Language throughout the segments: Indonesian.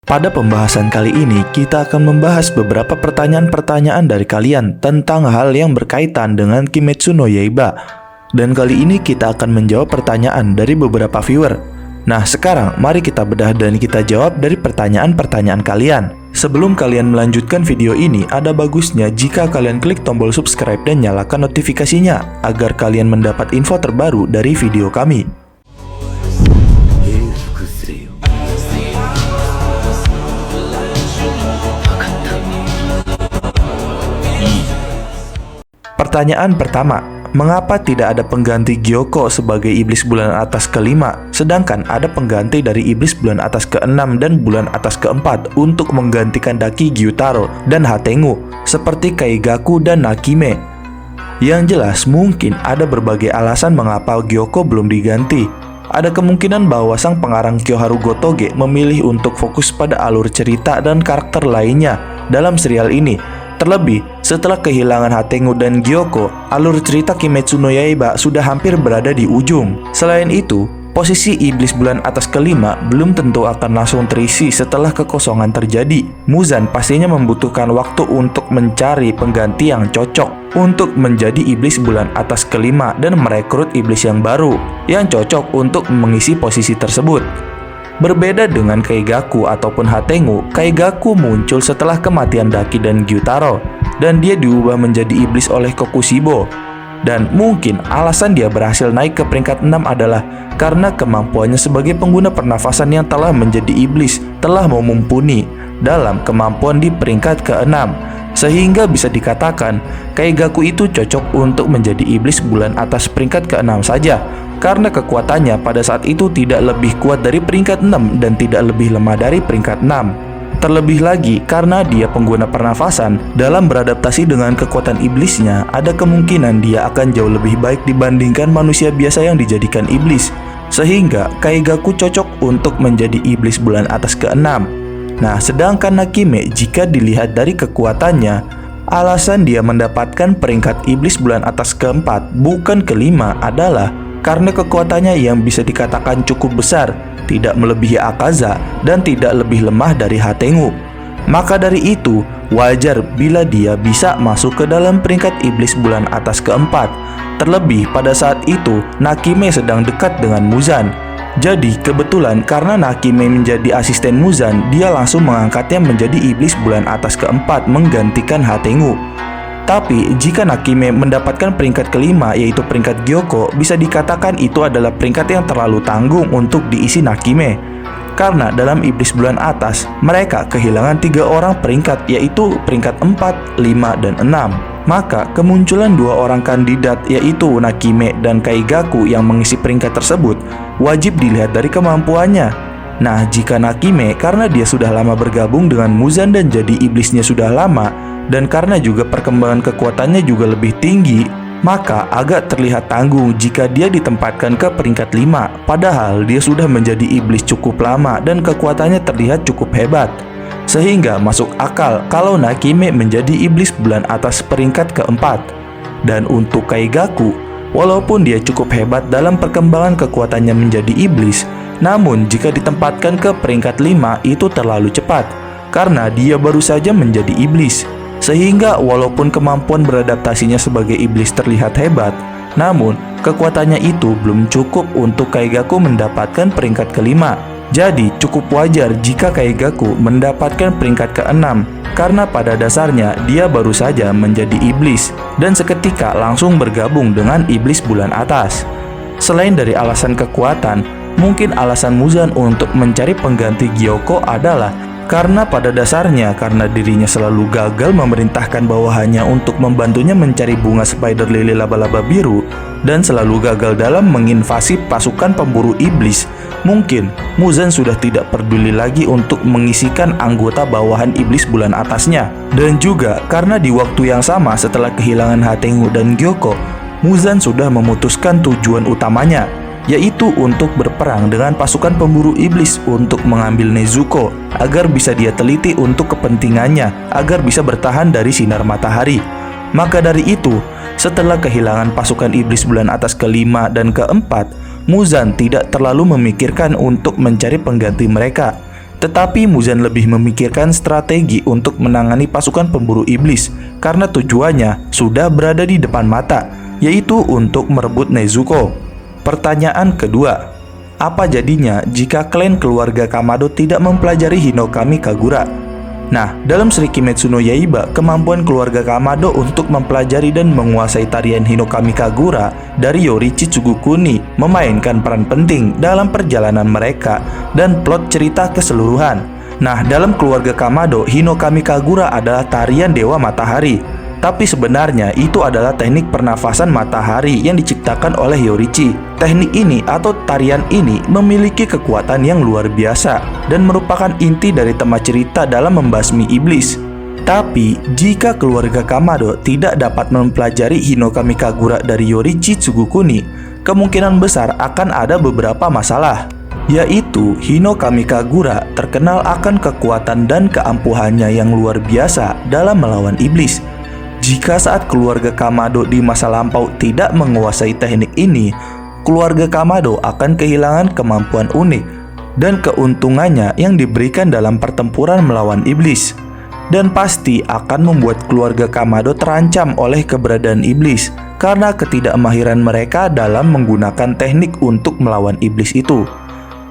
Pada pembahasan kali ini, kita akan membahas beberapa pertanyaan-pertanyaan dari kalian tentang hal yang berkaitan dengan Kimetsu no Yaiba. Dan kali ini kita akan menjawab pertanyaan dari beberapa viewer. Nah, sekarang mari kita bedah dan kita jawab dari pertanyaan-pertanyaan kalian. Sebelum kalian melanjutkan video ini, ada bagusnya jika kalian klik tombol subscribe dan nyalakan notifikasinya agar kalian mendapat info terbaru dari video kami. Pertanyaan pertama, mengapa tidak ada pengganti Gyoko sebagai iblis bulan atas ke-5, sedangkan ada pengganti dari iblis bulan atas ke-6 dan bulan atas ke-4 untuk menggantikan Daki Gyutaro dan Hatengu, seperti Kaigaku dan Nakime? Yang jelas, mungkin ada berbagai alasan mengapa Gyoko belum diganti. Ada kemungkinan bahwa sang pengarang Kyoharu Gotoge memilih untuk fokus pada alur cerita dan karakter lainnya dalam serial ini. Terlebih, setelah kehilangan Hatengu dan Gyoko, alur cerita Kimetsu no Yaiba sudah hampir berada di ujung. Selain itu, posisi iblis bulan atas ke-5 belum tentu akan langsung terisi setelah kekosongan terjadi. Muzan pastinya membutuhkan waktu untuk mencari pengganti yang cocok untuk menjadi iblis bulan atas ke-5 dan merekrut iblis yang baru yang cocok untuk mengisi posisi tersebut. Berbeda dengan Kaigaku ataupun Hatengu, Kaigaku muncul setelah kematian Daki dan Gyutaro, dan dia diubah menjadi iblis oleh Kokushibo. Dan mungkin alasan dia berhasil naik ke peringkat 6 adalah karena kemampuannya sebagai pengguna pernafasan yang telah menjadi iblis telah mumpuni dalam kemampuan di peringkat ke-6. Sehingga bisa dikatakan Kaigaku itu cocok untuk menjadi iblis bulan atas peringkat ke-6 saja, karena kekuatannya pada saat itu tidak lebih kuat dari peringkat 6 dan tidak lebih lemah dari peringkat 6. Terlebih lagi, karena dia pengguna pernafasan, dalam beradaptasi dengan kekuatan iblisnya, ada kemungkinan dia akan jauh lebih baik dibandingkan manusia biasa yang dijadikan iblis. Sehingga Kaigaku cocok untuk menjadi iblis bulan atas ke-6. Nah, sedangkan Nakime, jika dilihat dari kekuatannya, alasan dia mendapatkan peringkat iblis bulan atas ke-4 bukan ke-5 adalah karena kekuatannya yang bisa dikatakan cukup besar, tidak melebihi Akaza, dan tidak lebih lemah dari Hatengu. Maka dari itu, wajar bila dia bisa masuk ke dalam peringkat iblis bulan atas ke-4. Terlebih pada saat itu, Nakime sedang dekat dengan Muzan. Jadi kebetulan karena Nakime menjadi asisten Muzan, dia langsung mengangkatnya menjadi iblis bulan atas ke-4 menggantikan Hatengu. Tapi jika Nakime mendapatkan peringkat ke-5 yaitu peringkat Gyoko, bisa dikatakan itu adalah peringkat yang terlalu tanggung untuk diisi Nakime. Karena dalam iblis bulan atas, mereka kehilangan 3 orang peringkat yaitu peringkat 4, 5, dan 6. Maka kemunculan 2 orang kandidat yaitu Nakime dan Kaigaku yang mengisi peringkat tersebut wajib dilihat dari kemampuannya. Nah, jika Nakime karena dia sudah lama bergabung dengan Muzan dan jadi iblisnya sudah lama, dan karena juga perkembangan kekuatannya juga lebih tinggi, maka agak terlihat tanggung jika dia ditempatkan ke peringkat 5, padahal dia sudah menjadi iblis cukup lama dan kekuatannya terlihat cukup hebat. Sehingga masuk akal kalau Nakime menjadi iblis bulan atas peringkat ke-4. Dan untuk Kaigaku, walaupun dia cukup hebat dalam perkembangan kekuatannya menjadi iblis, namun jika ditempatkan ke peringkat 5 itu terlalu cepat, karena dia baru saja menjadi iblis. Sehingga walaupun kemampuan beradaptasinya sebagai iblis terlihat hebat, namun kekuatannya itu belum cukup untuk Kaigaku mendapatkan peringkat ke-5. Jadi cukup wajar jika Kaigaku mendapatkan peringkat ke-6, karena pada dasarnya dia baru saja menjadi iblis dan seketika langsung bergabung dengan iblis bulan atas. Selain dari alasan kekuatan, mungkin alasan Muzan untuk mencari pengganti Gyoko adalah karena pada dasarnya karena dirinya selalu gagal memerintahkan bawahannya untuk membantunya mencari bunga spider lily laba-laba biru dan selalu gagal dalam menginvasi pasukan pemburu iblis. Mungkin Muzan sudah tidak peduli lagi untuk mengisikan anggota bawahan iblis bulan atasnya. Dan juga karena di waktu yang sama setelah kehilangan Hatengu dan Gyoko, Muzan sudah memutuskan tujuan utamanya, yaitu untuk berperang dengan pasukan pemburu iblis untuk mengambil Nezuko agar bisa dia teliti untuk kepentingannya agar bisa bertahan dari sinar matahari. Maka dari itu, setelah kehilangan pasukan iblis bulan atas ke-5 dan ke-4, Muzan tidak terlalu memikirkan untuk mencari pengganti mereka. Tetapi Muzan lebih memikirkan strategi untuk menangani pasukan pemburu iblis karena tujuannya sudah berada di depan mata, yaitu untuk merebut Nezuko. Pertanyaan kedua, apa jadinya jika klan keluarga Kamado tidak mempelajari Hinokami Kagura? Nah, dalam seri Kimetsu no Yaiba, kemampuan keluarga Kamado untuk mempelajari dan menguasai tarian Hinokami Kagura dari Yorichi Tsugukuni memainkan peran penting dalam perjalanan mereka dan plot cerita keseluruhan. Nah, dalam keluarga Kamado, Hinokami Kagura adalah tarian Dewa Matahari. Tapi sebenarnya itu adalah teknik pernafasan matahari yang diciptakan oleh Yorichi. Teknik ini atau tarian ini memiliki kekuatan yang luar biasa dan merupakan inti dari tema cerita dalam membasmi iblis. Tapi jika keluarga Kamado tidak dapat mempelajari Hinokami Kagura dari Yorichi Tsugukuni, kemungkinan besar akan ada beberapa masalah, yaitu Hinokami Kagura terkenal akan kekuatan dan keampuhannya yang luar biasa dalam melawan iblis. Jika saat keluarga Kamado di masa lampau tidak menguasai teknik ini, keluarga Kamado akan kehilangan kemampuan unik dan keuntungannya yang diberikan dalam pertempuran melawan iblis, dan pasti akan membuat keluarga Kamado terancam oleh keberadaan iblis karena ketidakmahiran mereka dalam menggunakan teknik untuk melawan iblis itu.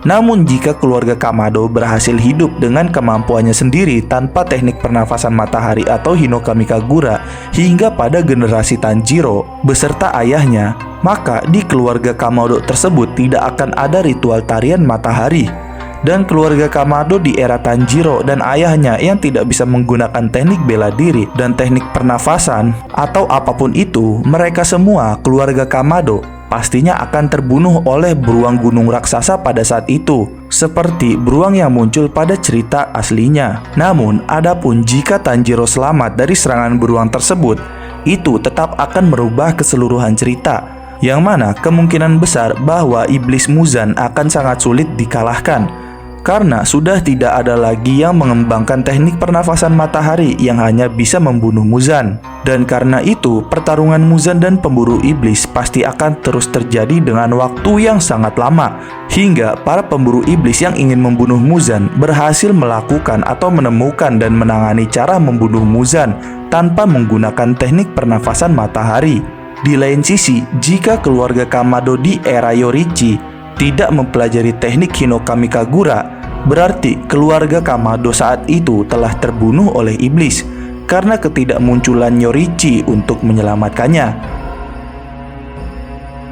Namun jika keluarga Kamado berhasil hidup dengan kemampuannya sendiri tanpa teknik pernafasan matahari atau Hinokami Kagura hingga pada generasi Tanjiro beserta ayahnya, maka di keluarga Kamado tersebut tidak akan ada ritual tarian matahari. Dan keluarga Kamado di era Tanjiro dan ayahnya yang tidak bisa menggunakan teknik bela diri dan teknik pernafasan atau apapun itu, mereka semua keluarga Kamado pastinya akan terbunuh oleh beruang gunung raksasa pada saat itu, seperti beruang yang muncul pada cerita aslinya. Namun, adapun jika Tanjiro selamat dari serangan beruang tersebut, itu tetap akan merubah keseluruhan cerita, yang mana kemungkinan besar bahwa iblis Muzan akan sangat sulit dikalahkan, karena sudah tidak ada lagi yang mengembangkan teknik pernafasan matahari yang hanya bisa membunuh Muzan. Dan karena itu, pertarungan Muzan dan pemburu iblis pasti akan terus terjadi dengan waktu yang sangat lama, hingga para pemburu iblis yang ingin membunuh Muzan berhasil melakukan atau menemukan dan menangani cara membunuh Muzan tanpa menggunakan teknik pernafasan matahari. Di lain sisi, jika keluarga Kamado di era Yorichi tidak mempelajari teknik Hinokami Kagura, berarti keluarga Kamado saat itu telah terbunuh oleh iblis karena ketidakmunculan Yorichi untuk menyelamatkannya.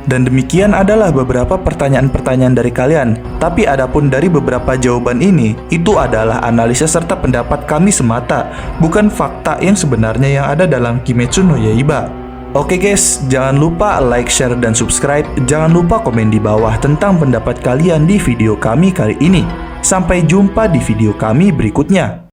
Dan demikian adalah beberapa pertanyaan-pertanyaan dari kalian. Tapi adapun dari beberapa jawaban ini, itu adalah analisa serta pendapat kami semata, bukan fakta yang sebenarnya yang ada dalam Kimetsu no Yaiba. Oke guys, jangan lupa like, share, dan subscribe. Jangan lupa komen di bawah tentang pendapat kalian di video kami kali ini. Sampai jumpa di video kami berikutnya.